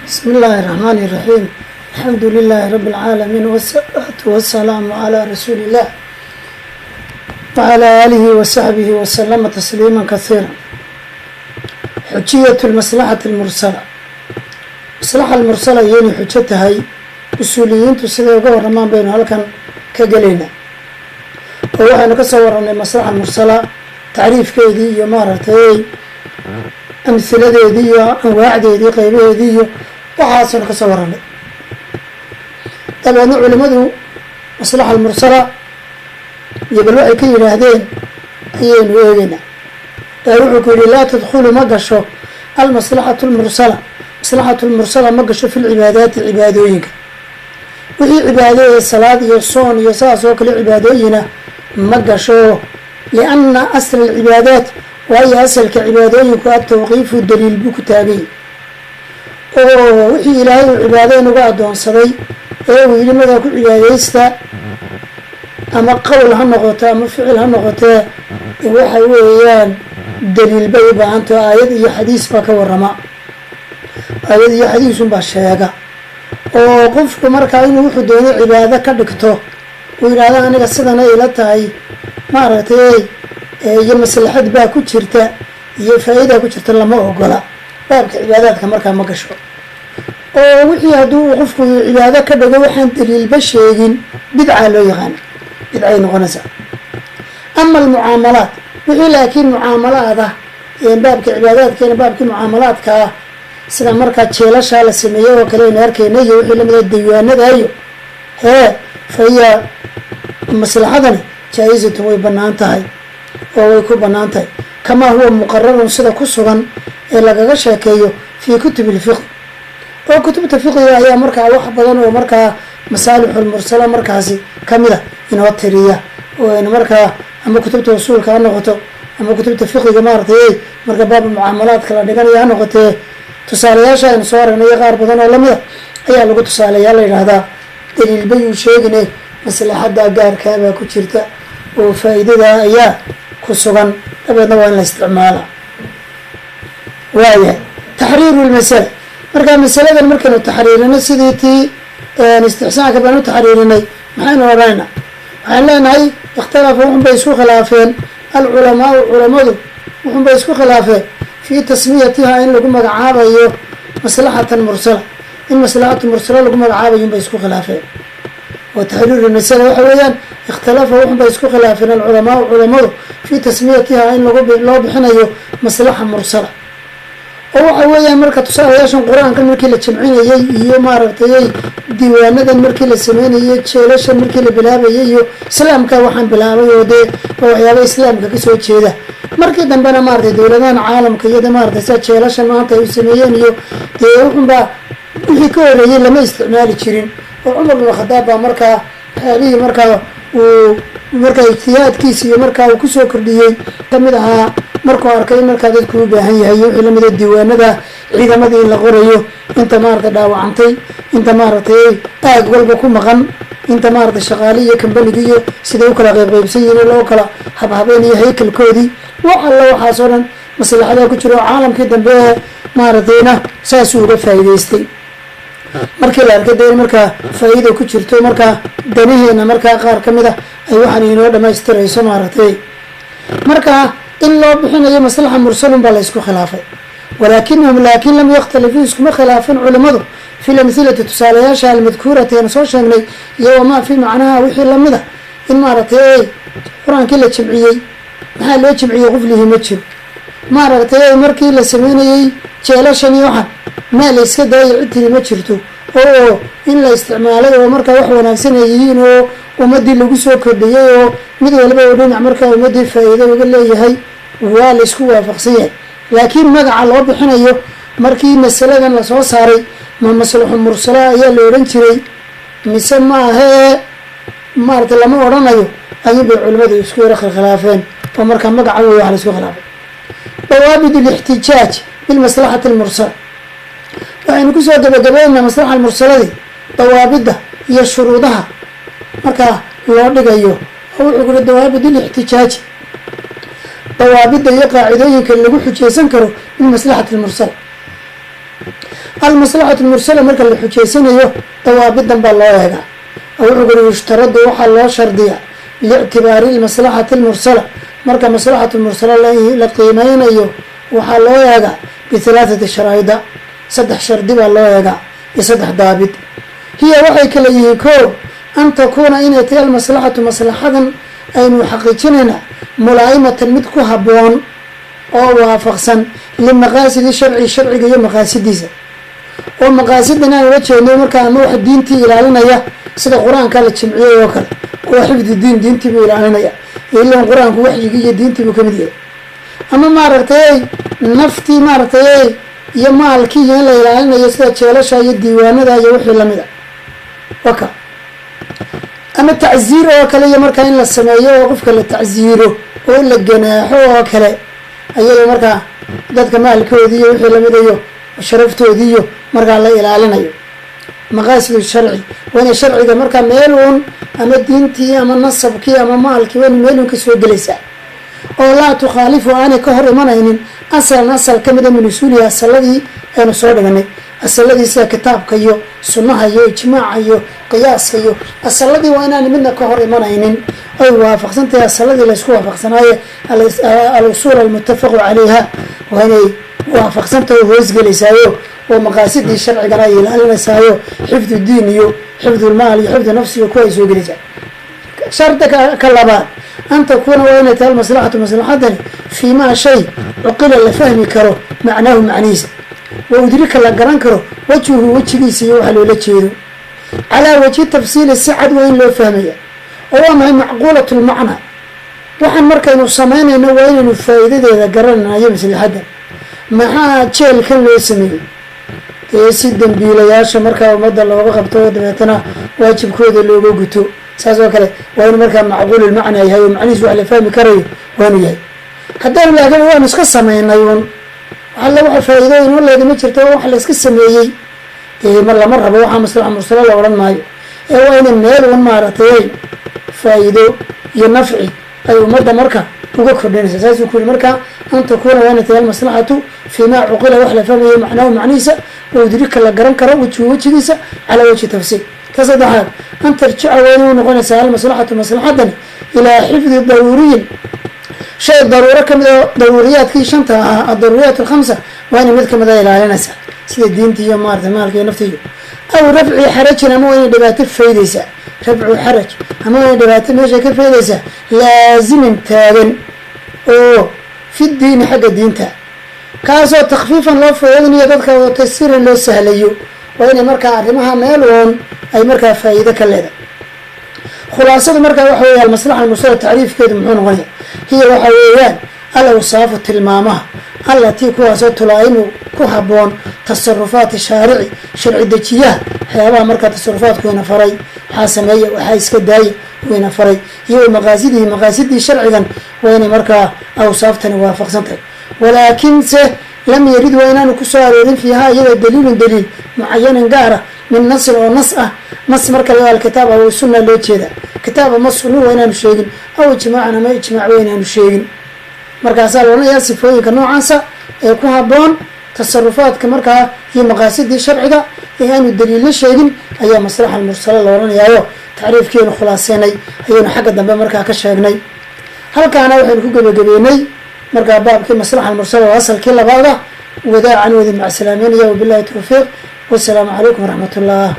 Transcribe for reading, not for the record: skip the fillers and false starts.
بسم الله الرحمن الرحيم. الحمد لله رب العالمين والصلاة والسلام على رسول الله وعلى آله وصحبه وسلم تسليما كثيرا. حجية المصلحة المرسلة. مصلحة المرسلة يعني حجتها هي أصوليين تسيدي ورمان بين هلكن كجلينا. ووحنا كصور أن المصلحة المرسلة تعريف كيدي يمارتي أمثلة دي أنواع دي قيبة دي وحاصل كصورنا. طبعا علماء مصلحة المرسلة يبلغ كي هذين أيين ويجينا. يقول لا تدخلوا مقشوا المصلحة المرسلة. مصلحة المرسلة مقشوا في العبادات العبادويين. وهي عبادة الصلاة والصوم يساس وكل عبادوينا مقشوا لأن أصل العبادات وهي أصل كعبادوين التوقيف والدليل بكتابي. وحي إلهي العبادين وقعدون صبي وإلي ماذا كل عباديستا أما قول هالنغطة أما فعل هالنغطة وحي ويان دليل بيبا أنتو آيات إيا حديث باك ورماء آيات إيا حديث باشياقا وقفك مركا إنو وحدوني عبادة كدكتو وإلا هذا أنا قصدنا إلتاي مارتي إيا مسلحة باكو جرتا إيا فايدة كو جرتا لما أقولا بابك عبادات كمركا مقشو ووحي هدو وقفك عبادة كدكو وحان دليل باشياقين بدعا لو يغانا بدعا نغنسا أما المعاملات وحي لكن معاملات يعني بابك عبادات كان بابك معاملات كا سيدا مركا تشيلاشا لسميه وكلين هاركينيه وحي لمدى الديوانة دايو فهي مصلحة جائزة ويبنانتهاي ويكون بنانتهاي كما هو مقرر سيدا كسوغا إلا غشاكيو في كتب الفقه وكتب الفقه هي مركا وحبضا ومركا مصالح المرسلة مركاسي كاملة إنه الترية وإنه مركا أما كتبت وصول كأنه نغطو أما كتبت الفقه جمارتي مركا باب المعاملات كلا نغاني يا نغطي تسالياشا إن صور إنه يغار بدن ولا مية أيها لغو تساليا لين هذا دليل بيو شيء مثلا حد أقار كابا كتيرتا وفائدة أيها كسوغان أبدا وين الاستعمالها وهي تحرير المسألة مركا مسألة المركا تحريرنا سيديتي استحسان كبانو تحريرنا معنا ورانا معنا هاي اختلفوا وهم بيسوا خلافين العلماء والعلماء وهم بيسوا خلافين في تسميتها إن لكم مقعابة أيوه مصلحة المرسلة إن مصلحة المرسلة لكم مقعابة يوم بيسوا خلافين وتحرير المسألة وحويان اختلفوا وهم بيسوا خلافين العلماء والعلماء في تسميتها إن لو بحنا أيوه مصلحة مرسلة وحويان مركة تصالح ياشن قرآن كان مركي لتشمعين يي ماربتي ديوانا مركي لسمين يي تشيلش مركي لبلابة يي سلام كوحن بلابة ودي وحيابة إسلام كسوة شيدا مركي دنبنا مارتي دولدان عالم كيدا مارتي سا تشيلش مانتا يسميين يو ديوحن با بحكورة يي لما استعمالي تشيرين وعمر بن الخطاب مركا هذه مركا ومركا اجتهاد كيسي مركا وكسو كرديي كمدها markuu arkay markaa dadku u baahan yahay cilmiga diiwaanada ciidamada in la qorayo inta maarta dhaawacantay inta maartay taag walba ku maqan inta maarta shaqaaliye kambaliga sida uu kala qaybqaybsan yihiin loo kala habhabeen iyo haykalkoodii waxa soo dhan maslaxada ku jiro caalamkii dambe maartayna saas uu uga faa'iideystay markii la arkay markaa faa'iido ku jirto markaa danaheena markaa qaar kamid ah ay waxaan inoo dhamaystirayso maartay markaa إن لو بحين أي مصلحة مرسل بلا يسكو خلافه ولكنهم لكن لم يختلفوا يسكو خلافا علماء في الأمثلة تسالياشها المذكورة ينصوشا يوم ما في معناها وحي لمده إن مارتي قرآن كله تشمعيي محال لو تشمعيي غفله متشم مارتي مركي لسميني تشالاشا يوحن ما ليس كده يعدي متشرتو أوه إن لا استعماله ومركا وحونا سنيين ومدي اللي قصوا كرديه مدي والبا ودين عمركا ومدي فايدة وقال لي هاي والسكو وافقسيه لكن مقع الوضع حنا يو مركي مسألة أن لسوا صاري ما مصلح المرسلة هي اللي ورنتري مسماها مارت لما ورنا يو أيب العلماء يسكو رخ الخلافين ومركا مقع هو على سكو خلافين ضوابط الاحتجاج بالمصلحة المرسلة يعني كسر دبنا مصلحة المرسلة دي ضوابطها هي شروطها مركا لو دغايو او يقول ضوابط الاحتجاج ضوابط هي قاعدوينka lagu xujeysan karo in maslaxat المرسل almaslaxatu lmursala marka la xujaysanayo dawaabidan baa loo eegaa oo wuxuu kuri yushtaradu waxaa loo shardiya liictibaari lmaslaxati lmursala marka maslaxatu lmursala la qiimeynayo waxaa loo eegaa bihalaathati sharaa'ida 3 shardi baa loo eegaa iyo 3 daabit hiya waxay kala yihiin koo an takuuna inay tahay almaslaxatu maslaxadan aynu xaqiijinayna mulaa'imatan mid ku habboon oo waafaqsan limaqaasidi sharci sharciga iyo maqaasidiisa oo maqaasidan aan ula jeedno markaa ama wax diintii ilaalinaya sida qur-aanka la jimciyey oo kale oo xifdi diin diintii buu ilaalinaya ilan qur-aanku waxyigii iyo diintii buu kamid yahay ama maaragtay naftii maaragtay iyo maalkii iyo in la ilaalinayo sida jeelasha iyo diiwaanada iyo wixii lamid a waka ama tacziir oo kale iyo markaa in la sameeyo oo qofka la tacziiro oo la ganaaxo oo kale ayada markaa dadka maalkoodii iyo wixii lamid iyo sharaftoodii iyo markaa la ilaalinayo maqaasidu sharci waana sharciga markaa meel uun ama diintii ama nasabkii ama maalkii waana meel uun kasoo gelaysaa oo laa tukhaalifu aanay ka hor imanaynin asalan asal kamida min usuulihi asaladii aynu soo dhiganay asaladii sida kitaabka iyo sunnaha iyo ijmaaca iyo qiyaaska iyo asaladii waa inaana midna ka hor imanaynin ay waafaqsan tahay asaladii laysku waafaqsanaaye al-usuul almuttafaqu calayha waa inay waafaqsan tahay hoosgelaysaayo oo maqaasidii sharcigana ay ilaalinaysaayo xifdu diin iyo xifdu lmaal iyo xifdu nafsi iyo kuwa ay soo gelaysaa shardiga ka labaad an takuuna waa inay tahay almaslaxatu maslaxadani fii maa shay cuqila la fahmi karo macnaahu macnihiisa wa udrika la garan karo wajhuhu wejigiisa iyo waxa loola jeedo calaa wajhi tafsiili si cad waa in loo fahmaya oo waa mahay macquulatu lmacnaa waxaan markaynu samaynayno waa inaynu faa'iidadeeda garananayo maslaxadda maxaa jeelkan loo sameeyey dee si dambiilayaasha markaa ummadda looga qabto dabeetana waajibkooda looga guto saas oo kale waa inu markaa macquululmacnaa yahay oo macnihiis wax la fahmi karayo waanu yahay haddaynu laakiin waanu iska samaynay un waxalla waxa faa'iidooyin waleeda ma jirto wax la iska sameeyey dee mar lama rabo waxaa maslaxa mursalo la odhan maayo ee waa ina meel un maaragtay faa'iido iyo nafci ay ummadda marka uga kordhinaysa saasuu ku yihi marka an takuuna waa inay tahay almaslaxatu fii maa cuqila wax la fahmayo macnaahu macnihiisa oo udrika la garan karo wejhu wejigiisa calaa wajhi tafsiil ka saddexaad an tarjica waa inay noqonaysaa almaslaxatu maslaxadani ilaa xifdi daruuriyin shay daruuro kamid oo daruuriyaadkii shanta ahaa adaruuriyaat alkhamsa waa inay mid kamid a ilaalinaysaa sida diintii iyo maarata maalka iyo naftiiyo aw rafci xarajin ama waa inay dhibaato faydaysaa rafcu xaraj ama waa inay dhibaato meesha ka faydaysaa laazimin taagan oo fi diini xagga diinta kaasoo takfiifan loo fuudinayo dadka oo tasiiran loo sahlayo waa inay markaa arrimaha meel woon ay markaa faa'iido ka leedahay khulaasadu markaa waxa weya almaslaxa almursala tacriifkeedu muxuu noqonaya hiya waxa weeyaan al awsaafu tilmaamaha allatii kuwaasoo tulaa'imu ku habboon tasarufaati shaarici sharci dejiyaha waxyaabaha markaa tasarufaadku wayna faray waxaa sameeya waxaa iska daaya wayna faray iyo maqaasidihi maqaasidii sharcigan waa inay markaa awsaaftani waafaqsan tahay walaakinse lam yarid waa inaanu kusoo aroorin fiihaa iyada daliilun daliil mucayanin gaara min nasin oo nas ah nas marka la alkitaab aw sunna loo jeeda kitaab ama sunna waa inaanu sheegin aw ijmaacan ama ijmaac waa inaanu sheegin markaasaa loodhanayaa sifooyinka noocaasa ee ku habboon tasarufaadka markaa iyo maqaasidii sharciga ee aanu daliilla sheegin ayaa maslaxa almursala la odhanayaayo tacriifkeenu khulaaseynay ayaynu xagga dambe markaa ka sheegnay halkaana waxaynu ku gebagabeynay markaa baabkii maslaxa almursala oo asalkii labaada wadaacan wadi macsalaameenaya wabilahi tawfiiq wasalaamu calaykum waraxmat ullah